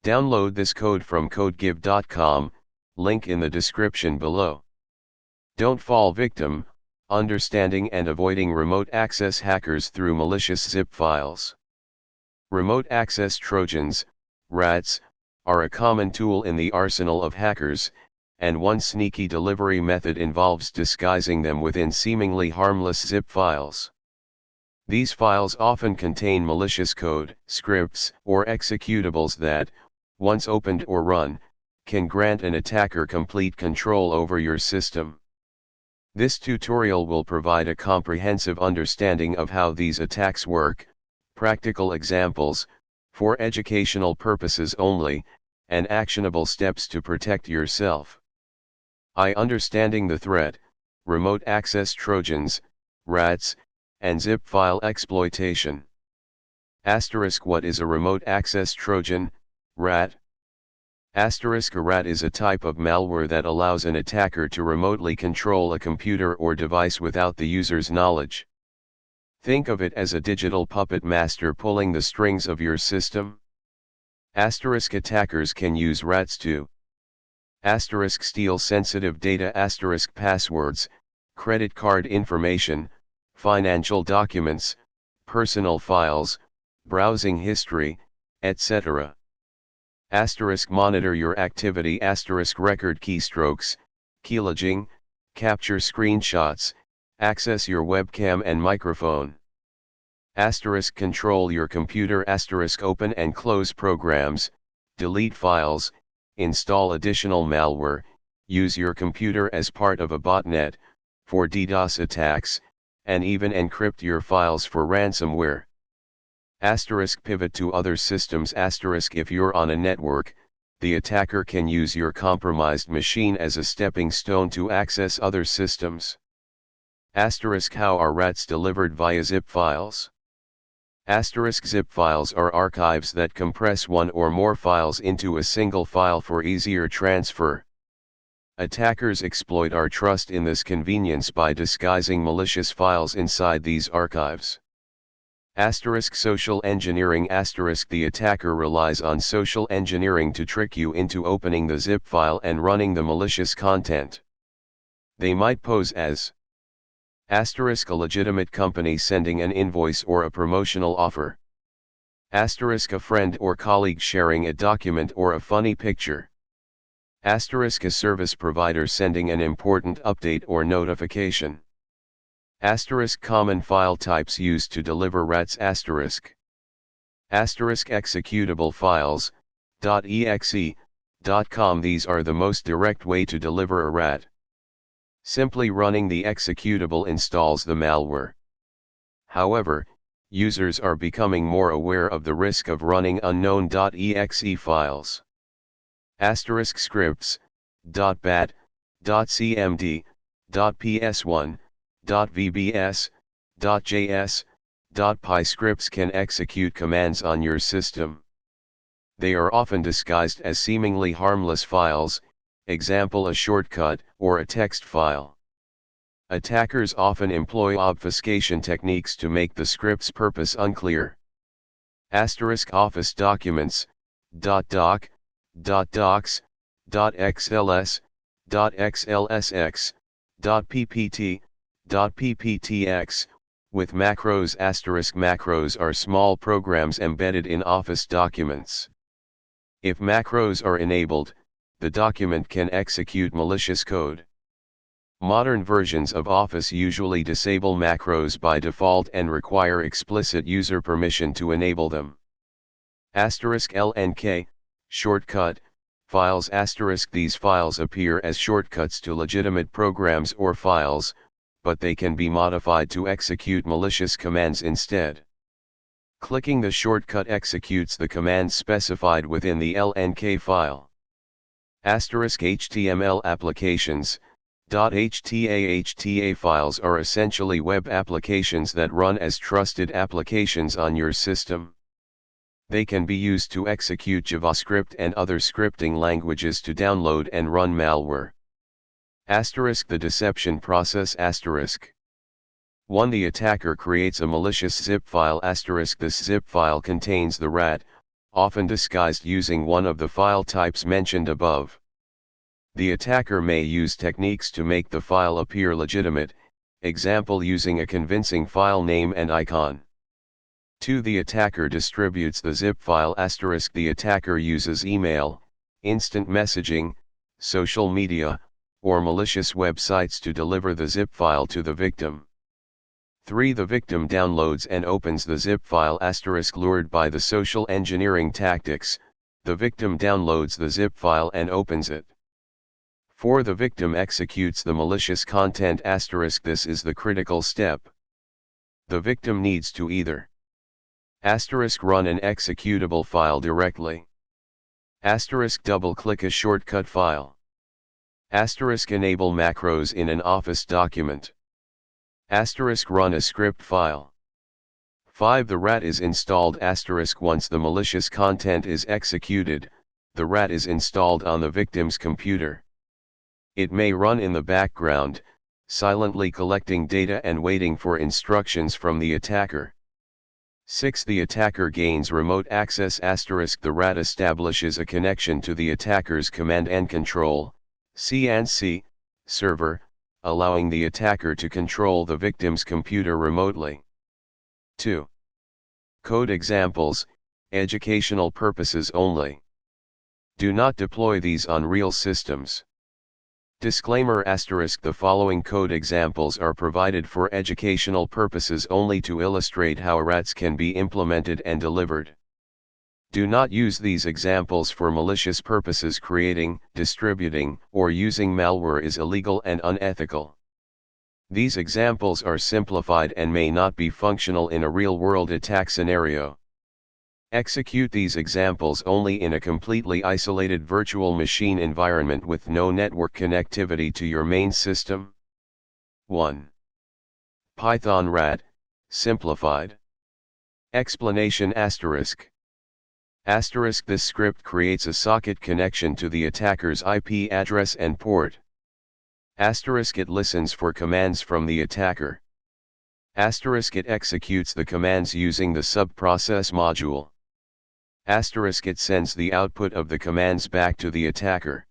Download this code from codegive.com, link in the description below. Don't fall victim, understanding and avoiding remote access hackers through malicious zip files. Remote access trojans, rats, are a common tool in the arsenal of hackers, and one sneaky delivery method involves disguising them within seemingly harmless zip files. These files often contain malicious code, scripts, or executables that, once opened or run, can grant an attacker complete control over your system. This tutorial will provide a comprehensive understanding of how these attacks work, practical examples, for educational purposes only, and actionable steps to protect yourself. Understanding the threat, remote access trojans, rats, and zip file exploitation. What is a remote access trojan, rat? A rat is a type of malware that allows an attacker to remotely control a computer or device without the user's knowledge. Think of it as a digital puppet master pulling the strings of your system. Attackers can use rats to steal sensitive data, passwords, credit card information, financial documents, personal files, browsing history, etc. Monitor your activity, record keystrokes, keylogging, capture screenshots, access your webcam and microphone. Control your computer, open and close programs, delete files, install additional malware, use your computer as part of a botnet, for DDoS attacks, and even encrypt your files for ransomware. Pivot to other systems. If you're on a network, the attacker can use your compromised machine as a stepping stone to access other systems. How are rats delivered via zip files? Zip files are archives that compress one or more files into a single file for easier transfer. Attackers exploit our trust in this convenience by disguising malicious files inside these archives. Social engineering. The attacker relies on social engineering to trick you into opening the zip file and running the malicious content. They might pose as a legitimate company sending an invoice or a promotional offer. A friend or colleague sharing a document or a funny picture. A service provider sending an important update or notification. Common file types used to deliver rats. Executable files, .exe, .com. These are the most direct way to deliver a rat. Simply running the executable installs the malware. However, users are becoming more aware of the risk of running unknown .exe files. Scripts, .bat, .cmd, .ps1, .vbs, .js, .py scripts can execute commands on your system. They are often disguised as seemingly harmless files, example a shortcut or a text file. Attackers often employ obfuscation techniques to make the script's purpose unclear. Office documents, .doc, .docs, .xls, .xlsx, .ppt, .pptx, with macros. Macros are small programs embedded in Office documents. If macros are enabled, the document can execute malicious code. Modern versions of Office usually disable macros by default and require explicit user permission to enable them. LNK, shortcut, files. These files appear as shortcuts to legitimate programs or files, but they can be modified to execute malicious commands instead. Clicking the shortcut executes the command specified within the LNK file. HTML applications, .hta files are essentially web applications that run as trusted applications on your system. They can be used to execute JavaScript and other scripting languages to download and run malware. The deception process. 1. The attacker creates a malicious zip file. This zip file contains the rat, often disguised using one of the file types mentioned above. The attacker may use techniques to make the file appear legitimate, example using a convincing file name and icon. 2. The attacker distributes the zip file. The attacker uses email, instant messaging, social media, or malicious websites to deliver the zip file to the victim. 3. The victim downloads and opens the zip file. Lured by the social engineering tactics, the victim downloads the zip file and opens it. 4. The victim executes the malicious content. This is the critical step. The victim needs to either run an executable file directly, double-click a shortcut file, enable macros in an Office document, run a script file. 5. The RAT is installed. Once the malicious content is executed, the RAT is installed on the victim's computer. It may run in the background, silently collecting data and waiting for instructions from the attacker. 6. The attacker gains remote access. The RAT establishes a connection to the attacker's command and control (CNC) server, allowing the attacker to control the victim's computer remotely. 2. Code examples, educational purposes only. Do not deploy these on real systems. Disclaimer: the following code examples are provided for educational purposes only to illustrate how RATs can be implemented and delivered. Do not use these examples for malicious purposes. Creating, distributing, or using malware is illegal and unethical. These examples are simplified and may not be functional in a real-world attack scenario. Execute these examples only in a completely isolated virtual machine environment with no network connectivity to your main system. 1. Python RAT, simplified. Explanation This script creates a socket connection to the attacker's IP address and port. It listens for commands from the attacker. It executes the commands using the subprocess module. It sends the output of the commands back to the attacker.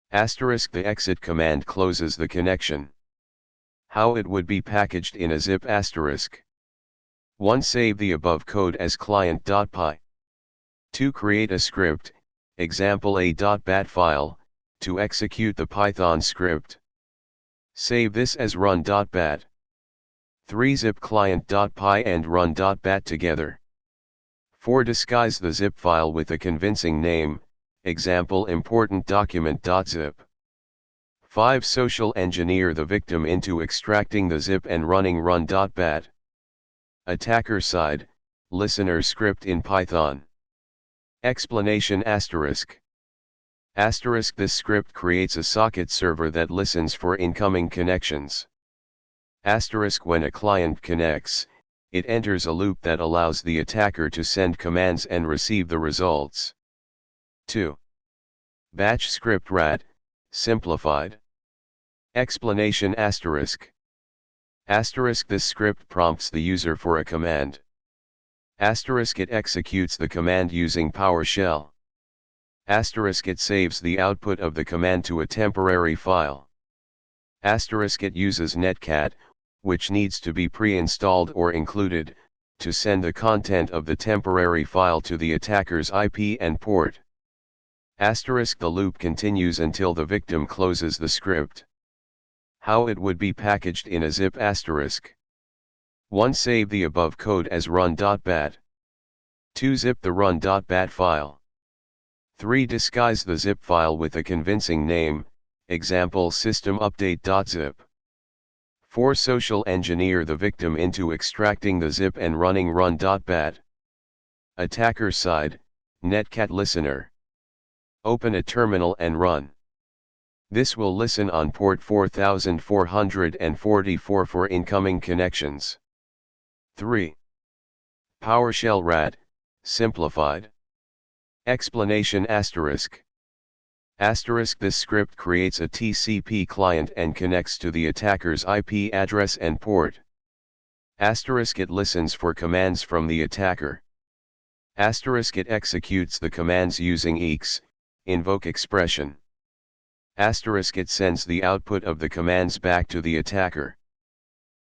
The exit command closes the connection. How it would be packaged in a zip. 1. Save the above code as client.py. 2. Create a script, example a.bat file, to execute the Python script. Save this as run.bat. 3. Zip client.py and run.bat together. 4. Disguise the zip file with a convincing name, example important document.zip. 5. Social engineer the victim into extracting the zip and running run.bat. Attacker side, listener script in Python. Explanation This script creates a socket server that listens for incoming connections. When a client connects, it enters a loop that allows the attacker to send commands and receive the results. 2. Batch script RAT, simplified. Explanation This script prompts the user for a command. It executes the command using PowerShell. It saves the output of the command to a temporary file. It uses Netcat, which needs to be pre-installed or included, to send the content of the temporary file to the attacker's IP and port. The loop continues until the victim closes the script. How it would be packaged in a zip. 1. Save the above code as run.bat. 2. Zip the run.bat file. 3. Disguise the zip file with a convincing name, example systemupdate.zip. 4. Social engineer the victim into extracting the zip and running run.bat. Attacker side, Netcat listener. Open a terminal and run. This will listen on port 4444 for incoming connections. 3. PowerShell RAT, simplified. Explanation This script creates a TCP client and connects to the attacker's IP address and port. It listens for commands from the attacker. Asterisk it executes the commands using ex, invoke expression. Asterisk it sends the output of the commands back to the attacker.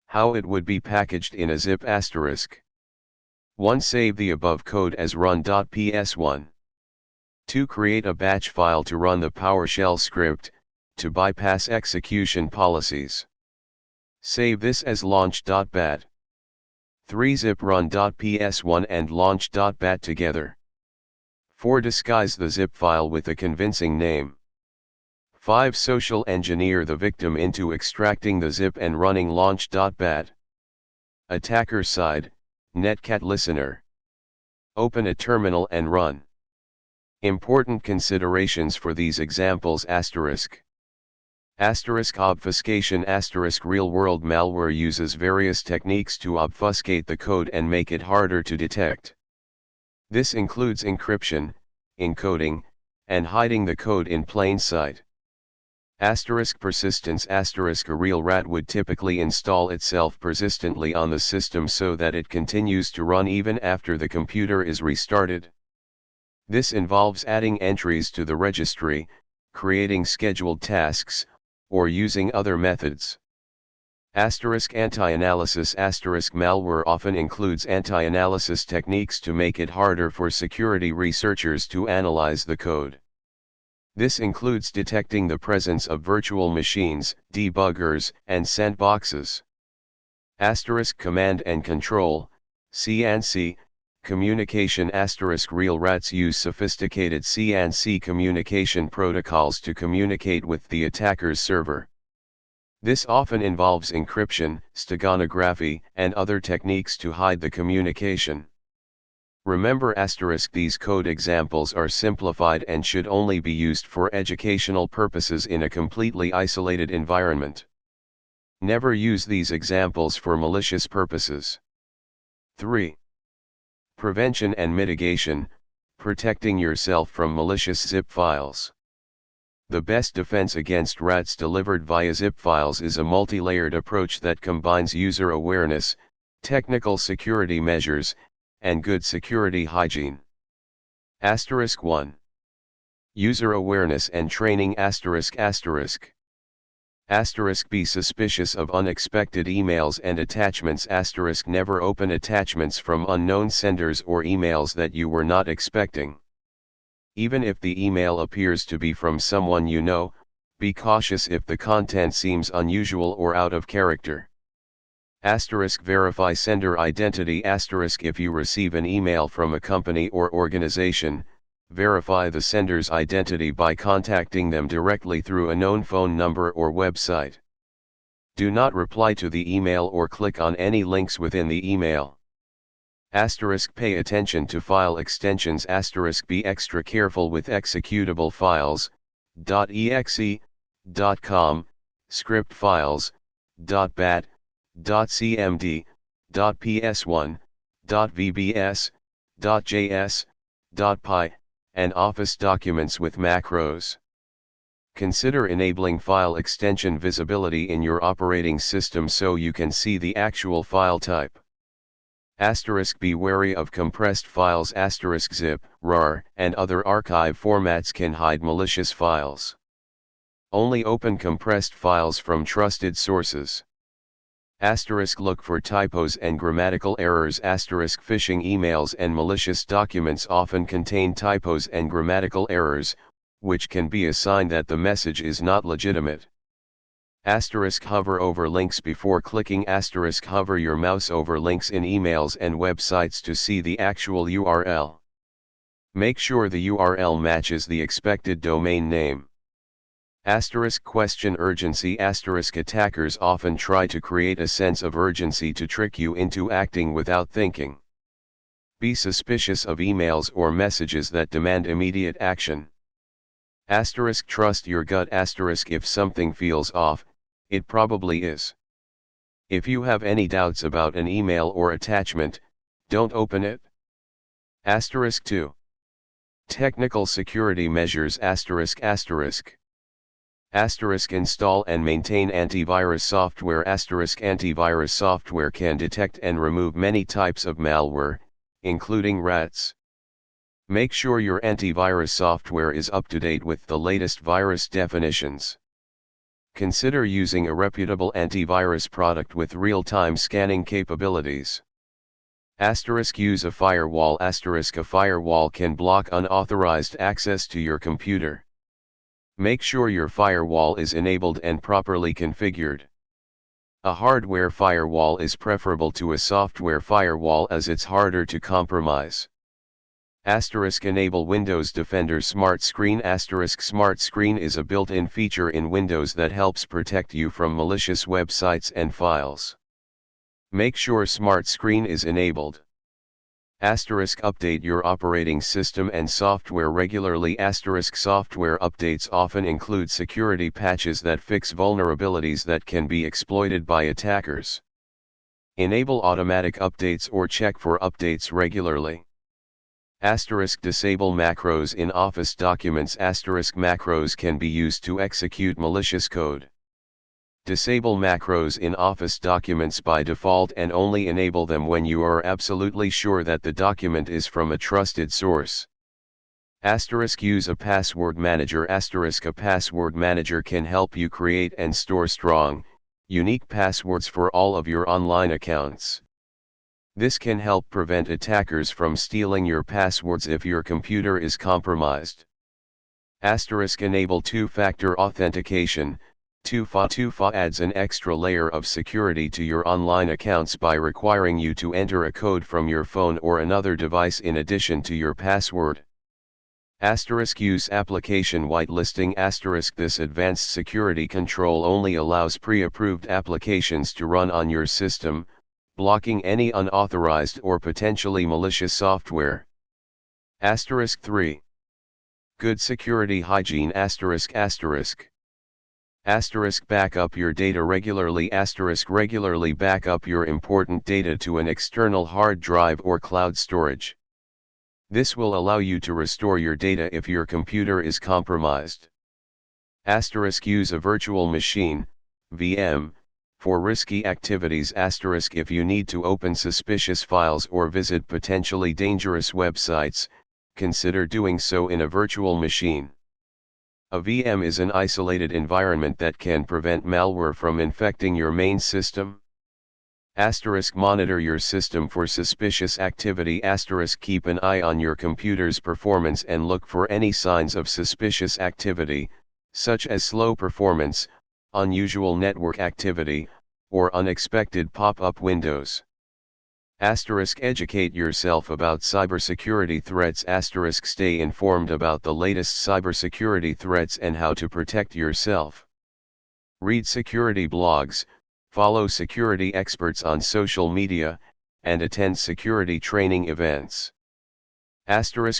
How it would be packaged in a zip asterisk. 1. Save the above code as run.ps1. 2. Create a batch file to run the PowerShell script, to bypass execution policies. Save this as launch.bat. 3. Zip run.ps1 and launch.bat together. 4. Disguise the zip file with a convincing name. 5. Social engineer the victim into extracting the zip and running launch.bat. Attacker side, netcat listener. Open a terminal and run. Important considerations for these examples asterisk. Asterisk obfuscation asterisk real-world malware uses various techniques to obfuscate the code and make it harder to detect. This includes encryption, encoding, and hiding the code in plain sight. Asterisk persistence asterisk a real rat would typically install itself persistently on the system so that it continues to run even after the computer is restarted. This involves adding entries to the registry, creating scheduled tasks, or using other methods. Asterisk anti-analysis asterisk malware often includes anti-analysis techniques to make it harder for security researchers to analyze the code. This includes detecting the presence of virtual machines, debuggers, and sandboxes. Asterisk command and control, C&C, communication asterisk real rats use sophisticated C&C communication protocols to communicate with the attacker's server. This often involves encryption, steganography, and other techniques to hide the communication. Remember asterisk these code examples are simplified and should only be used for educational purposes in a completely isolated environment. Never use these examples for malicious purposes. 3. Prevention and mitigation, protecting yourself from malicious zip files. The best defense against rats delivered via zip files is a multi-layered approach that combines user awareness, technical security measures, and good security hygiene. Asterisk 1. User awareness and training asterisk asterisk. Asterisk be suspicious of unexpected emails and attachments asterisk never open attachments from unknown senders or emails that you were not expecting. Even if the email appears to be from someone you know, be cautious if the content seems unusual or out of character. Asterisk verify sender identity asterisk if you receive an email from a company or organization, verify the sender's identity by contacting them directly through a known phone number or website. Do not reply to the email or click on any links within the email. Asterisk pay attention to file extensions asterisk be extra careful with executable files, .exe, .com, script files, .bat, .cmd, .ps1, .vbs, .js, .py, and Office documents with macros. Consider enabling file extension visibility in your operating system so you can see the actual file type. Asterisk be wary of compressed files asterisk zip, rar, and other archive formats can hide malicious files. Only open compressed files from trusted sources. Asterisk look for typos and grammatical errors asterisk phishing emails and malicious documents often contain typos and grammatical errors, which can be a sign that the message is not legitimate. Asterisk hover over links before clicking asterisk hover your mouse over links in emails and websites to see the actual URL. Make sure the URL matches the expected domain name. Asterisk question urgency asterisk attackers often try to create a sense of urgency to trick you into acting without thinking. Be suspicious of emails or messages that demand immediate action. Asterisk trust your gut asterisk if something feels off, it probably is. If you have any doubts about an email or attachment, don't open it. Asterisk 2. Technical security measures asterisk asterisk. Asterisk install and maintain antivirus software asterisk antivirus software can detect and remove many types of malware, including rats. Make sure your antivirus software is up to date with the latest virus definitions. Consider using a reputable antivirus product with real-time scanning capabilities. Use a firewall. A firewall can block unauthorized access to your computer. Make sure your firewall is enabled and properly configured. A hardware firewall is preferable to a software firewall as it's harder to compromise. Enable Windows Defender Smart Screen. Smart Screen is a built-in feature in Windows that helps protect you from malicious websites and files. Make sure Smart Screen is enabled. Update your operating system and software regularly. Software updates often include security patches that fix vulnerabilities that can be exploited by attackers. Enable automatic updates or check for updates regularly. Disable macros in Office documents. Macros can be used to execute malicious code. Disable macros in Office documents by default and only enable them when you are absolutely sure that the document is from a trusted source. Use a password manager. A password manager can help you create and store strong, unique passwords for all of your online accounts. This can help prevent attackers from stealing your passwords if your computer is compromised. Enable two-factor authentication. 2FA adds an extra layer of security to your online accounts by requiring you to enter a code from your phone or another device in addition to your password. Use application whitelisting. This advanced security control only allows pre-approved applications to run on your system, blocking any unauthorized or potentially malicious software. 3. Good security hygiene. Back up your data regularly. Regularly back up your important data to an external hard drive or cloud storage. This will allow you to restore your data if your computer is compromised. Use a virtual machine, VM, for risky activities. If you need to open suspicious files or visit potentially dangerous websites, consider doing so in a virtual machine. A VM is an isolated environment that can prevent malware from infecting your main system. Monitor your system for suspicious activity. Keep an eye on your computer's performance and look for any signs of suspicious activity, such as slow performance, unusual network activity, or unexpected pop-up windows. Educate yourself about cybersecurity threats. Stay informed about the latest cybersecurity threats and how to protect yourself. Read security blogs, follow security experts on social media, and attend security training events.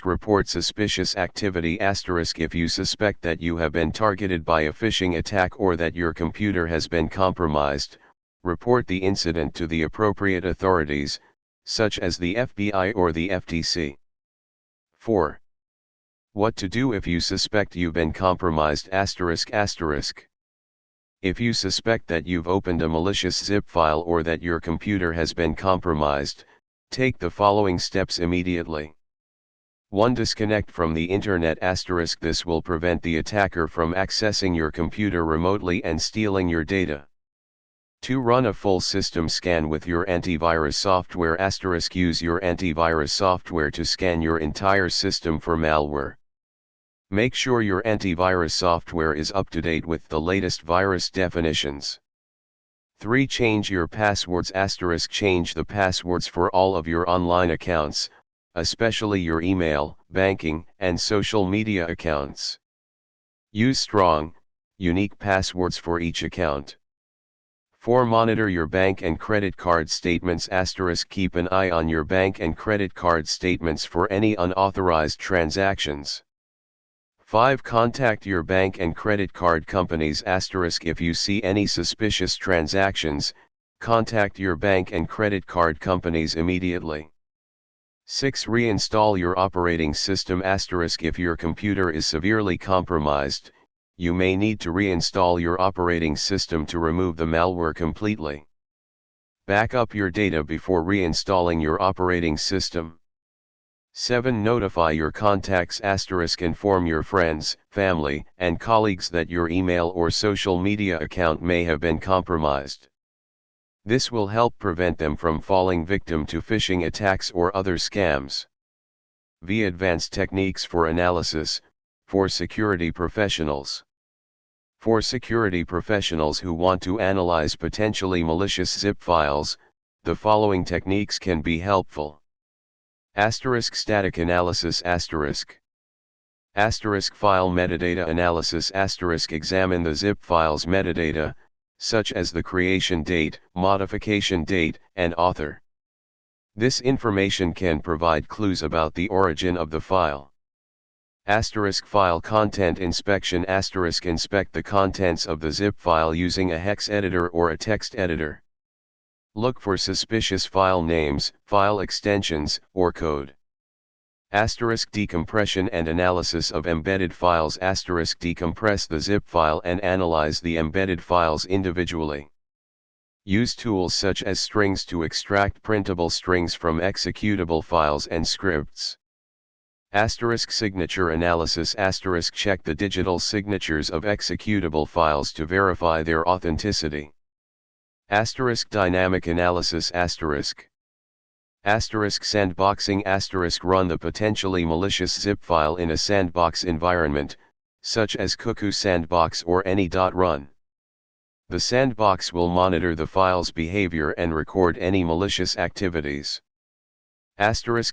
Report suspicious activity. If you suspect that you have been targeted by a phishing attack or that your computer has been compromised, report the incident to the appropriate authorities, such as the FBI or the FTC. 4. What to do if you suspect you've been compromised. If you suspect that you've opened a malicious zip file or that your computer has been compromised, take the following steps immediately. 1. Disconnect from the internet. This will prevent the attacker from accessing your computer remotely and stealing your data. 2. Run a full system scan with your antivirus software. Use your antivirus software to scan your entire system for malware. Make sure your antivirus software is up to date with the latest virus definitions. 3. Change your passwords. Change the passwords for all of your online accounts, especially your email, banking, and social media accounts. Use strong, unique passwords for each account. 4. Monitor your bank and credit card statements. Keep an eye on your bank and credit card statements for any unauthorized transactions. 5. Contact your bank and credit card companies. If you see any suspicious transactions, contact your bank and credit card companies immediately. 6. Reinstall your operating system. If your computer is severely compromised, you may need to reinstall your operating system to remove the malware completely. Back up your data before reinstalling your operating system. 7. Notify your contacts *, inform your friends, family, and colleagues that your email or social media account may have been compromised. This will help prevent them from falling victim to phishing attacks or other scams. V. Advanced techniques for analysis, for security professionals. For security professionals who want to analyze potentially malicious zip files, the following techniques can be helpful. Static analysis *. File metadata analysis *. Examine the zip file's metadata, such as the creation date, modification date, and author. This information can provide clues about the origin of the file. File content inspection *. Inspect the contents of the zip file using a hex editor or a text editor. Look for suspicious file names, file extensions, or code. Decompression and analysis of embedded files *. Decompress the zip file and analyze the embedded files individually. Use tools such as strings to extract printable strings from executable files and scripts. Signature analysis *. Check the digital signatures of executable files to verify their authenticity. Dynamic analysis *. Sandboxing *. Run the potentially malicious zip file in a sandbox environment, such as Cuckoo Sandbox or any.run. The sandbox will monitor the file's behavior and record any malicious activities.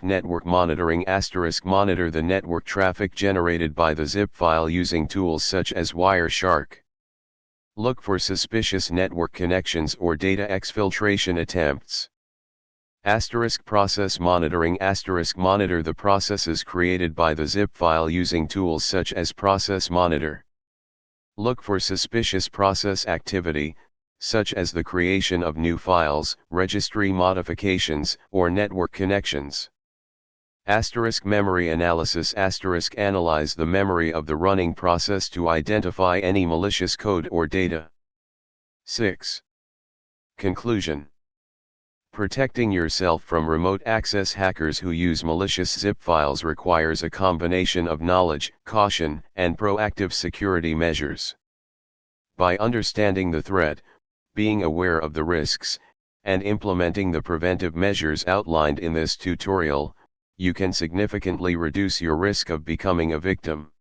Network monitoring *. Monitor the network traffic generated by the zip file using tools such as Wireshark. Look for suspicious network connections or data exfiltration attempts. Process monitoring *. Monitor the processes created by the zip file using tools such as Process Monitor. Look for suspicious process activity, such as the creation of new files, registry modifications, or network connections. Memory analysis *. Analyze the memory of the running process to identify any malicious code or data. 6. Conclusion. Protecting yourself from remote access hackers who use malicious zip files requires a combination of knowledge, caution, and proactive security measures. By understanding the threat, being aware of the risks, and implementing the preventive measures outlined in this tutorial, you can significantly reduce your risk of becoming a victim.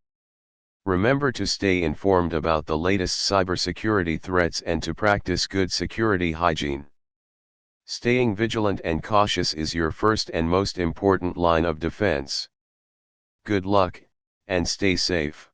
Remember to stay informed about the latest cybersecurity threats and to practice good security hygiene. Staying vigilant and cautious is your first and most important line of defense. Good luck, and stay safe.